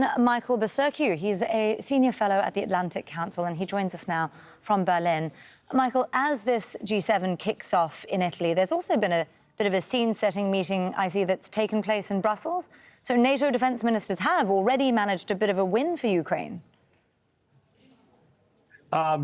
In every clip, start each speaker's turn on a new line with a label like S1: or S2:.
S1: in Michael Bociurkiw. He's a senior fellow at the Atlantic Council, and he joins us now from Berlin. Michael, as this G7 kicks off in Italy, there's also been a bit of a scene-setting meeting, I see, that's taken place in Brussels. So NATO defence ministers have already managed a bit of a win for Ukraine.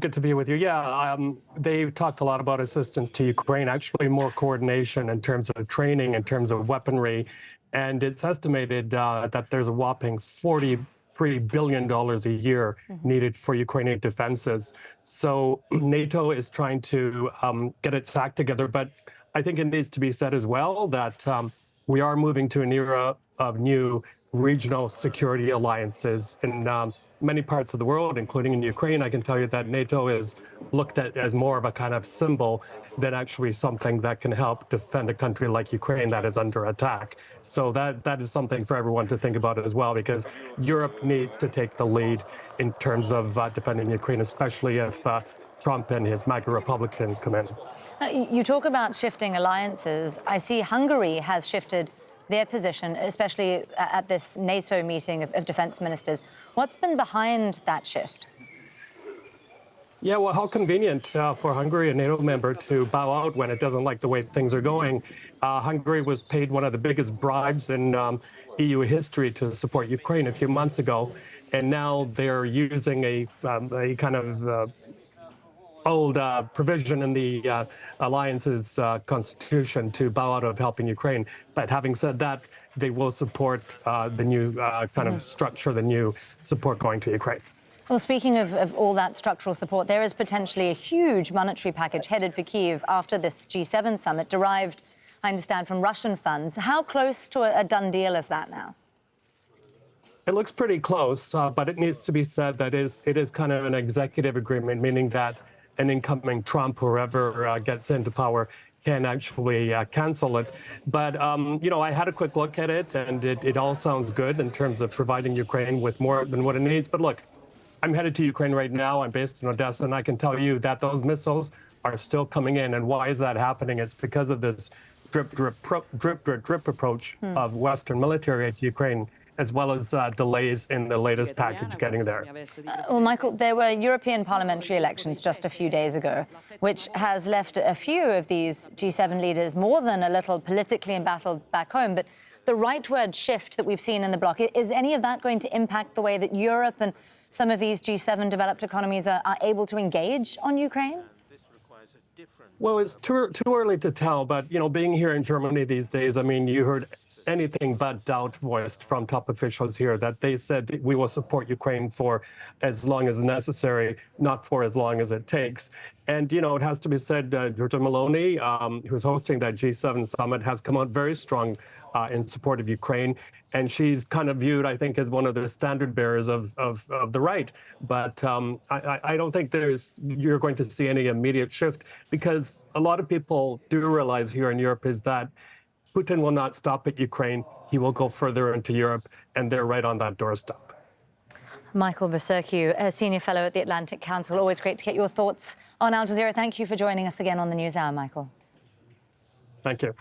S2: Good to be with you. Yeah, they talked a lot about assistance to Ukraine, actually more coordination in terms of training, in terms of weaponry. And it's estimated that there's a whopping $43 billion a year needed for Ukrainian defenses. So NATO is trying to get its act together. But I think it needs to be said as well that we are moving to an era of new regional security alliances in many parts of the world, including in Ukraine. I can tell you that NATO is looked at as more of a kind of symbol than actually something that can help defend a country like Ukraine that is under attack. So that is something for everyone to think about as well, because Europe needs to take the lead in terms of defending Ukraine, especially if Trump and his MAGA Republicans come in.
S1: You talk about shifting alliances. I see Hungary has shifted their position, especially at this NATO meeting of defense ministers. What's been behind that shift?
S2: Yeah, well, how convenient for Hungary, a NATO member, to bow out when it doesn't like the way things are going. Hungary was paid one of the biggest bribes in EU history to support Ukraine a few months ago, and now they're using a kind of old provision in the alliance's constitution to bow out of helping Ukraine. But having said that, they will support the new kind of structure, the new support going to Ukraine.
S1: Well, speaking of all that structural support, there is potentially a huge monetary package headed for Kyiv after this G7 summit, derived, I understand, from Russian funds. How close to a done deal is that now?
S2: It looks pretty close, but it needs to be said that it is kind of an executive agreement, meaning that an incoming Trump, whoever gets into power, can actually cancel it. But, you know, I had a quick look at it, and it all sounds good in terms of providing Ukraine with more than what it needs. But look, I'm headed to Ukraine right now. I'm based in Odessa, and I can tell you that those missiles are still coming in. And why is that happening? It's because of this drip, drip approach of Western military to Ukraine, as well as delays in the latest package getting there.
S1: Well, Michael, there were European parliamentary elections just a few days ago, which has left a few of these G7 leaders more than a little politically embattled back home. But the rightward shift that we've seen in the bloc, is any of that going to impact the way that Europe and some of these G7 developed economies are able to engage on Ukraine?
S2: Well, it's too early to tell. But, you know, being here in Germany these days, I mean, you heard anything but doubt voiced from top officials here, that they said we will support Ukraine for as long as necessary, not for as long as it takes. And, you know, it has to be said, Giorgia Meloni, who's hosting that G7 summit, has come out very strong in support of Ukraine. And she's kind of viewed, I think, as one of the standard bearers of the right. But I don't think you're going to see any immediate shift, because a lot of people do realize here in Europe is that Putin will not stop at Ukraine. He will go further into Europe, and they're right on that doorstep.
S1: Michael Bociurkiw, a senior fellow at the Atlantic Council. Always great to get your thoughts on Al Jazeera. Thank you for joining us again on the News Hour, Michael.
S2: Thank you.